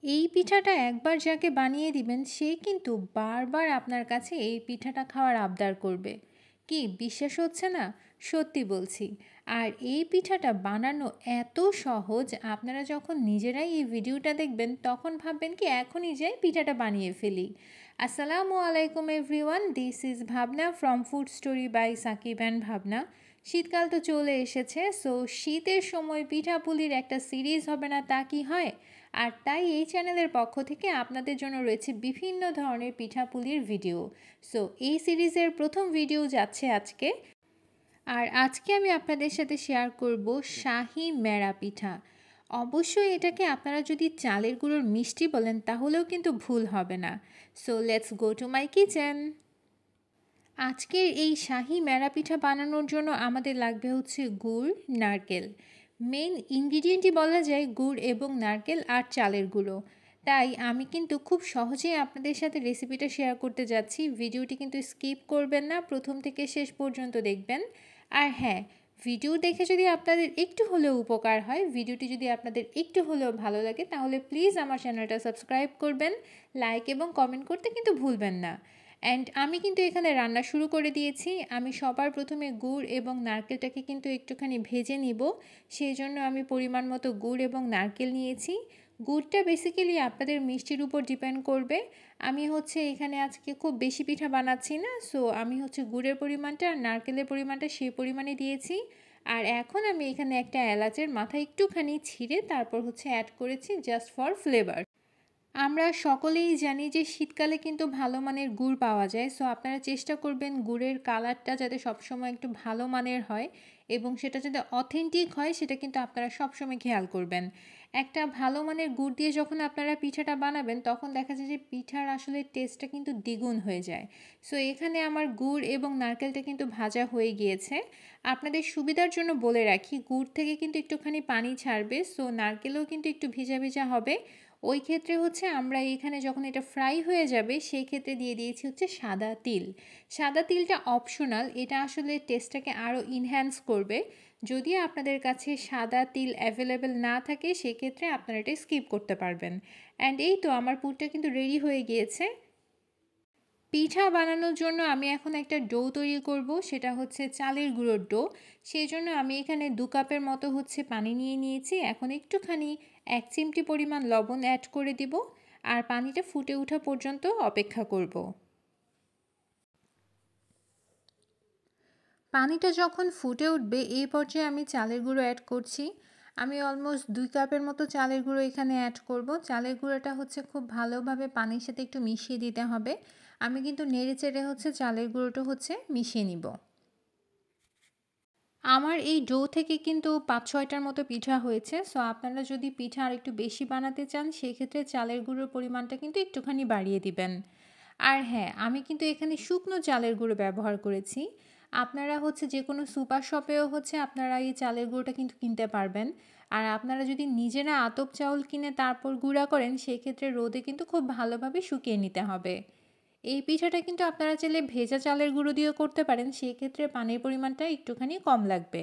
এই পিঠাটা একবার যাকে বানিয়ে দিবেন সে কিন্তু বারবার আপনার কাছে এই পিঠাটা খাওয়ার আবদার করবে। কি বিশ্বাস হচ্ছে না? সত্যি বলছি। আর এই পিঠাটা বানানো এত সহজ, আপনারা যখন নিজেরাই এই ভিডিওটা দেখবেন তখন ভাববেন কি এখনই যাই পিঠাটা বানিয়ে ফেলি। আসসালামু আলাইকুম everyone, this is Bhabna from food story by Sakib and Bhabna. শীতকাল তো চলে এসেছে, সো শীতের সময় পিঠাপুলির একটা সিরিজ হবে না তা কি হয়? আর তাই এই চ্যানেলের পক্ষ থেকে আপনাদের জন্য রয়েছে বিভিন্ন ধরনের পিঠাপুলির ভিডিও। সো এই সিরিজের প্রথম ভিডিও যাচ্ছে আজকে। আর আজকে আমি আপনাদের সাথে শেয়ার করব শাহি মেরা পিঠা। অবশ্যই এটাকে আপনারা যদি চালের গুঁড়োর মিষ্টি বলেন তাহলেও কিন্তু ভুল হবে না। So let's go to my kitchen. আজকের এই শাহি মেরা পিঠা বানানোর জন্য আমাদের লাগবে হচ্ছে গুড়, নারকেল। মেইন ইনগ্রিডিয়েন্টই বলা যায় গুড় এবং নারকেল আর চালের গুঁড়ো। তাই আমি কিন্তু খুব সহজেই আপনাদের সাথে রেসিপিটা শেয়ার করতে যাচ্ছি। ভিডিওটি কিন্তু স্কিপ করবেন না, প্রথম থেকে শেষ পর্যন্ত দেখবেন। আর হ্যাঁ, ভিডিও দেখে যদি আপনাদের একটু হলেও উপকার হয়, ভিডিওটি যদি আপনাদের একটু হলেও ভালো লাগে, তাহলে প্লিজ আমার চ্যানেলটা সাবস্ক্রাইব করবেন, লাইক এবং কমেন্ট করতে কিন্তু ভুলবেন না। অ্যান্ড আমি কিন্তু এখানে রান্না শুরু করে দিয়েছি। আমি সবার প্রথমে গুড় এবং নারকেলটাকে কিন্তু একটুখানি ভেজে নিব। সেই জন্য আমি পরিমাণ মতো গুড় এবং নারকেল নিয়েছি। গুড়টা বেসিক্যালি আপনাদের মিষ্টির উপর ডিপেন্ড করবে। আমি হচ্ছে এখানে আজকে খুব বেশি পিঠা বানাচ্ছি না, সো আমি হচ্ছে গুড়ের পরিমাণটা আর নারকেলের পরিমাণটা সেই পরিমাণে দিয়েছি। আর এখন আমি এখানে একটা এলাচের মাথা একটুখানি ছিঁড়ে তারপর হচ্ছে অ্যাড করেছি জাস্ট ফর ফ্লেভার। আমরা সকলেই জানি যে শীতকালে কিন্তু ভালো মানের গুড় পাওয়া যায়, সো আপনারা চেষ্টা করবেন গুড়ের কালারটা যাতে সবসময় একটু ভালো মানের হয় এবং সেটা যাতে অথেন্টিক হয় সেটা কিন্তু আপনারা সবসময় খেয়াল করবেন। একটা ভালো মানের গুড় দিয়ে যখন আপনারা পিঠাটা বানাবেন তখন দেখা যায় যে পিঠার আসলে টেস্টটা কিন্তু দ্বিগুণ হয়ে যায়। সো এখানে আমার গুড় এবং নারকেলটা কিন্তু ভাজা হয়ে গিয়েছে। আপনাদের সুবিধার জন্য বলে রাখি, গুড় থেকে কিন্তু একটুখানি পানি ছাড়বে, সো নারকেলও কিন্তু একটু ভিজা ভিজা হবে। ওই ক্ষেত্রে হচ্ছে আমরা এখানে যখন এটা ফ্রাই হয়ে যাবে সেই ক্ষেত্রে দিয়ে দিয়েছি হচ্ছে সাদা তিল। সাদা তিলটা অপশনাল, এটা আসলে টেস্টটাকে আরও ইনহ্যান্স করবে। যদি আপনাদের কাছে সাদা তিল অ্যাভেলেবেল না থাকে সেক্ষেত্রে আপনারা এটা স্কিপ করতে পারবেন। অ্যান্ড এই তো আমার পুরটা কিন্তু রেডি হয়ে গিয়েছে। পিঠা বানানোর জন্য আমি এখন একটা ডো তৈরি করব, সেটা হচ্ছে চালের গুঁড়োর ডো। সেই জন্য আমি এখানে 2 কাপের মতো হচ্ছে পানি নিয়ে নিয়েছি। এখন একটুখানি 1 চিমটি পরিমাণ লবণ অ্যাড করে দিব আর পানিটা ফুটে ওঠা পর্যন্ত অপেক্ষা করব। পানিটা যখন ফুটে উঠবে এই পর্যায়ে আমি চালের গুঁড়ো অ্যাড করছি। আমি অলমোস্ট 2 কাপের মতো চালের গুঁড়ো এখানে অ্যাড করব। চালের গুঁড়োটা হচ্ছে খুব ভালোভাবে পানির সাথে একটু মিশিয়ে দিতে হবে। আমি কিন্তু নেড়ে চেড়ে হচ্ছে চালের গুঁড়োটা হচ্ছে মিশিয়ে নিব। আমার এই ডো থেকে কিন্তু 5-6টার মতো পিঠা হয়েছে। সো আপনারা যদি পিঠা আরেকটু বেশি বানাতে চান সেক্ষেত্রে চালের গুঁড়োর পরিমাণটা কিন্তু একটুখানি বাড়িয়ে দিবেন। আর হ্যাঁ, আমি কিন্তু এখানে শুকনো চালের গুঁড়ো ব্যবহার করেছি। আপনারা হচ্ছে যেকোনো সুপার শপেও হচ্ছে আপনারা এই চালের গুঁড়োটা কিন্তু কিনতে পারবেন। আর আপনারা যদি নিজেরা আতপ চাউল কিনে তারপর গুঁড়া করেন সেক্ষেত্রে রোদে কিন্তু খুব ভালোভাবে শুকিয়ে নিতে হবে। এই পিঠাটা কিন্তু আপনারা চাইলে ভেজা চালের গুঁড়ো দিয়েও করতে পারেন, সেক্ষেত্রে পানির পরিমাণটা একটুখানি কম লাগবে।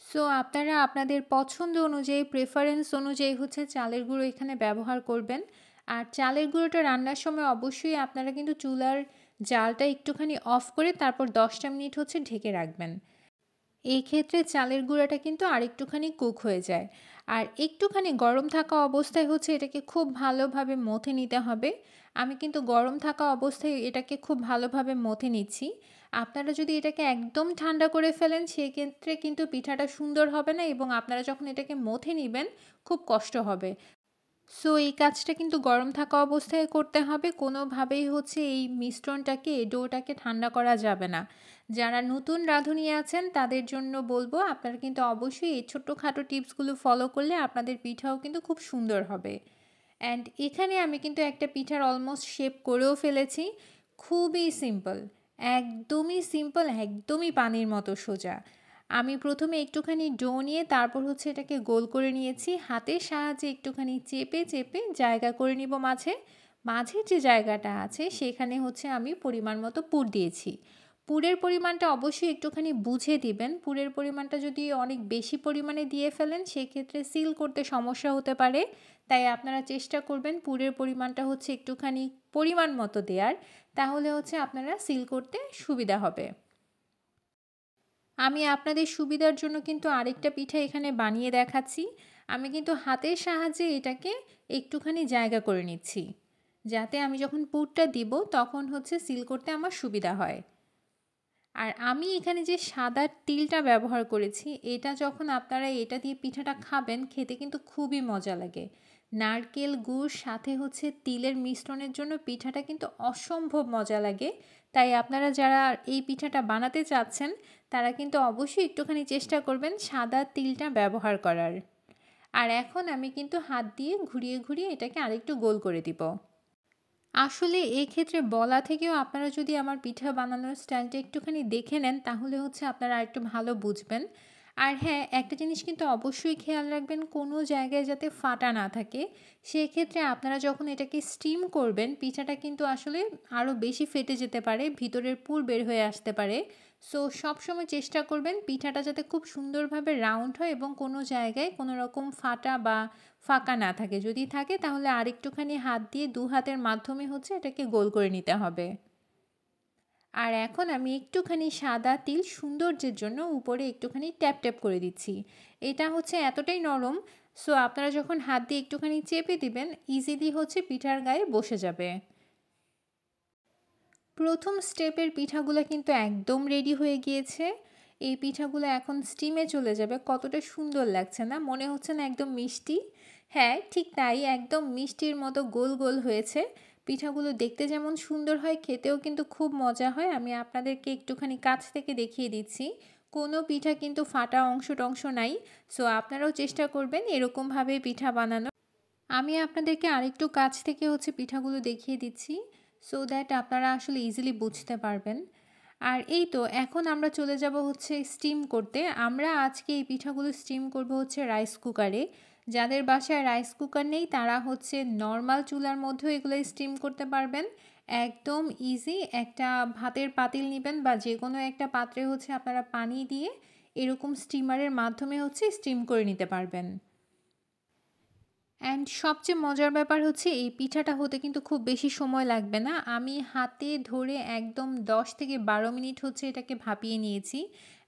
সো আপনারা আপনাদের পছন্দ অনুযায়ী, প্রেফারেন্স অনুযায়ী হচ্ছে চালের গুঁড়ো এখানে ব্যবহার করবেন। আর চালের গুঁড়োটা রান্নার সময় অবশ্যই আপনারা কিন্তু চুলার জালটা একটুখানি অফ করে তারপর 10টা মিনিট হচ্ছে ঢেকে রাখবেন। এই ক্ষেত্রে চালের গুঁড়াটা কিন্তু আরেকটুখানি কুক হয়ে যায়। আর একটুখানি গরম থাকা অবস্থায় হচ্ছে এটাকে খুব ভালোভাবে মথে নিতে হবে। আমি কিন্তু গরম থাকা অবস্থায় এটাকে খুব ভালোভাবে মথে নিচ্ছি। আপনারা যদি এটাকে একদম ঠান্ডা করে ফেলেন সেক্ষেত্রে কিন্তু পিঠাটা সুন্দর হবে না এবং আপনারা যখন এটাকে মথে নিবেন খুব কষ্ট হবে। সো এই কাজটা কিন্তু গরম থাকা অবস্থায় করতে হবে। কোনোভাবেই হচ্ছে এই মিশ্রণটাকে, এই ডোটাকে ঠান্ডা করা যাবে না। যারা নতুন রাঁধুনি আছেন তাদের জন্য বলবো আপনারা কিন্তু অবশ্যই এই ছোট্টখাটো টিপসগুলো ফলো করলে আপনাদের পিঠাও কিন্তু খুব সুন্দর হবে। অ্যান্ড এখানে আমি কিন্তু একটা পিঠার অলমোস্ট শেপ করেও ফেলেছি। খুবই সিম্পল, একদমই সিম্পল, একদমই পানির মতো সোজা। আমি প্রথমে একটুখানি ডো নিয়ে তারপর হচ্ছে এটাকে গোল করে নিয়েছি। হাতের সাহায্যে একটুখানি চেপে চেপে জায়গা করে নিব মাঝে। মাঝের যে জায়গাটা আছে সেখানে হচ্ছে আমি পরিমাণ মতো পুর দিয়েছি। পুরের পরিমাণটা অবশ্যই একটুখানি বুঝে দিবেন। পুরের পরিমাণটা যদি অনেক বেশি পরিমাণে দিয়ে ফেলেন সেক্ষেত্রে সিল করতে সমস্যা হতে পারে। তাই আপনারা চেষ্টা করবেন পুরের পরিমাণটা হচ্ছে একটুখানি পরিমাণ মতো দেয়ার। তাহলে হচ্ছে আপনারা সিল করতে সুবিধা হবে। আমি আপনাদের সুবিধার জন্য কিন্তু আরেকটা পিঠা এখানে বানিয়ে দেখাচ্ছি। আমি কিন্তু হাতের সাহায্যে এটাকে একটুখানি জায়গা করে নিচ্ছি। যাতে আমি যখন পুরটা দিব তখন হচ্ছে সিল করতে আমার সুবিধা হয়। আর আমি এখানে যে সাদা তিলটা ব্যবহার করেছি, এটা যখন আপনারা এটা দিয়ে পিঠাটা খাবেন খেতে কিন্তু খুবই মজা লাগে। নারকেল, গুড় সাথে হচ্ছে তিলের মিশ্রণের জন্য পিঠাটা কিন্তু অসম্ভব মজা লাগে। তাই আপনারা যারা এই পিঠাটা বানাতে চাচ্ছেন তারা কিন্তু অবশ্যই একটুখানি চেষ্টা করবেন সাদা তিলটা ব্যবহার করার। আর এখন আমি কিন্তু হাত দিয়ে ঘুরিয়ে ঘুরিয়ে এটাকে আরেকটু গোল করে দিব। আসলে এক্ষেত্রে বলা থেকেও আপনারা যদি আমার পিঠা বানানোর স্টাইলটা একটুখানি দেখে নেন তাহলে হচ্ছে আপনারা আরেকটু ভালো বুঝবেন। আর হ্যাঁ, একটা জিনিস কিন্তু অবশ্যই খেয়াল রাখবেন কোনো জায়গায় যাতে ফাটা না থাকে। সেক্ষেত্রে আপনারা যখন এটাকে স্টিম করবেন পিঠাটা কিন্তু আসলে আরও বেশি ফেটে যেতে পারে, ভিতরের পুর বের হয়ে আসতে পারে। সো সবসময় চেষ্টা করবেন পিঠাটা যাতে খুব সুন্দরভাবে রাউন্ড হয় এবং কোনো জায়গায় কোনো রকম ফাটা বা ফাঁকা না থাকে। যদি থাকে তাহলে আরেকটুখানি হাত দিয়ে দু হাতের মাধ্যমে হচ্ছে এটাকে গোল করে নিতে হবে। আর এখন আমি একটুখানি সাদা তিল সৌন্দর্যের জন্য উপরে একটুখানি ট্যাপ ট্যাপ করে দিচ্ছি। এটা হচ্ছে এতটাই নরম, সো আপনারা যখন হাত দিয়ে একটুখানি চেপে দিবেন ইজিলি হচ্ছে পিঠার গায়ে বসে যাবে। প্রথম স্টেপের পিঠাগুলো কিন্তু একদম রেডি হয়ে গিয়েছে। এই পিঠাগুলো এখন স্টিমে চলে যাবে। কতটা সুন্দর লাগছে না? মনে হচ্ছে না একদম মিষ্টি? হ্যাঁ, ঠিক তাই, একদম মিষ্টির মতো গোল গোল হয়েছে। পিঠাগুলো দেখতে যেমন সুন্দর হয় খেতেও কিন্তু খুব মজা হয়। আমি আপনাদেরকে একটুখানি কাছ থেকে দেখিয়ে দিচ্ছি। কোনো পিঠা কিন্তু ফাটা অংশ টংশ নাই। সো আপনারাও চেষ্টা করবেন এরকমভাবে পিঠা বানানো। আমি আপনাদেরকে আরেকটু কাছ থেকে হচ্ছে পিঠাগুলো দেখিয়ে দিচ্ছি সো দ্যাট আপনারা আসলে ইজিলি বুঝতে পারবেন। আর এই তো এখন আমরা চলে যাব হচ্ছে স্টিম করতে। আমরা আজকে এই পিঠাগুলো স্টিম করব হচ্ছে রাইস কুকারে। যাদের বাসায় রাইস কুকার নেই তারা হচ্ছে নর্মাল চুলার মধ্যেও এগুলো স্টিম করতে পারবেন। একদম ইজি, একটা ভাতের পাতিল নেবেন বা যে কোনো একটা পাত্রে হচ্ছে আপনারা পানি দিয়ে এরকম স্টিমারের মাধ্যমে হচ্ছে স্টিম করে নিতে পারবেন। অ্যান্ড সবচেয়ে মজার ব্যাপার হচ্ছে এই পিঠাটা হতে কিন্তু খুব বেশি সময় লাগবে না। আমি হাতে ধরে একদম ১০ থেকে ১২ মিনিট হচ্ছে এটাকে ভাপিয়ে নিয়েছি।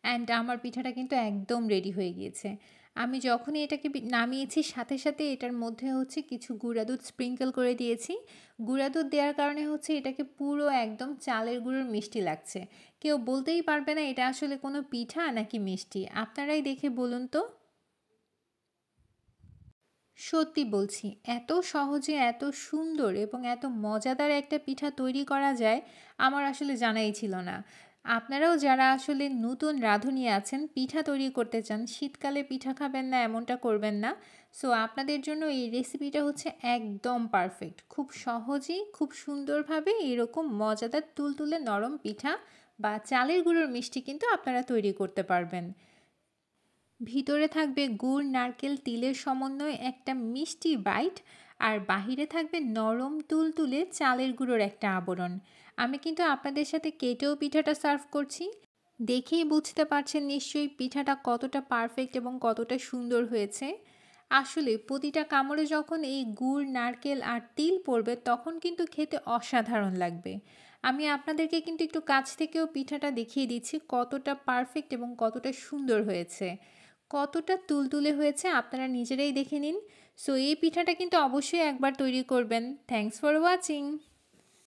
অ্যান্ড আমার পিঠাটা কিন্তু একদম রেডি হয়ে গিয়েছে। আমি যখনই এটাকে নামিয়েছি সাথে সাথে এটার মধ্যে হচ্ছে কিছু গুঁড়া দুধ স্প্রিঙ্কল করে দিয়েছি। গুঁড়া দুধ দেওয়ার কারণে হচ্ছে এটাকে পুরো একদম চালের গুঁড়োর মিষ্টি লাগছে। কেউ বলতেই পারবে না এটা আসলে কোনো পিঠা নাকি মিষ্টি। আপনারাই দেখে বলুন তো। সত্যি বলছি, এত সহজে এত সুন্দর এবং এত মজাদার একটা পিঠা তৈরি করা যায় আমার আসলে জানাই ছিল না। আপনারাও যারা আসলে নতুন রাঁধুনি আছেন, পিঠা তৈরি করতে চান, শীতকালে পিঠা খাবেন না এমনটা করবেন না। সো আপনাদের জন্য এই রেসিপিটা হচ্ছে একদম পারফেক্ট। খুব সহজেই খুব সুন্দরভাবে এরকম মজাদার তুলতুলে নরম পিঠা বা চালের গুঁড়োর মিষ্টি কিন্তু আপনারা তৈরি করতে পারবেন। ভিতরে থাকবে গুড়, নারকেল, তিলের সমন্বয়ে একটা মিষ্টি বাইট, আর বাহিরে থাকবে নরম তুলতুলে চালের গুঁড়োর একটা আবরণ। আমি কিন্তু আপনাদের সাথে কেটেও পিঠাটা সার্ভ করছি। দেখেই বুঝতে পারছেন নিশ্চয়ই পিঠাটা কতটা পারফেক্ট এবং কতটা সুন্দর হয়েছে। আসলে প্রতিটা কামড়ে যখন এই গুড়, নারকেল আর তিল পড়বে তখন কিন্তু খেতে অসাধারণ লাগবে। আমি আপনাদেরকে কিন্তু একটু কাছ থেকেও পিঠাটা দেখিয়ে দিচ্ছি কতটা পারফেক্ট এবং কতটা সুন্দর হয়েছে। কতটা তুলতুলে হয়েছে আপনারা নিজেরাই দেখে নিন। সো এই পিঠাটা কিন্তু অবশ্যই একবার তৈরি করবেন। Thanks for watching.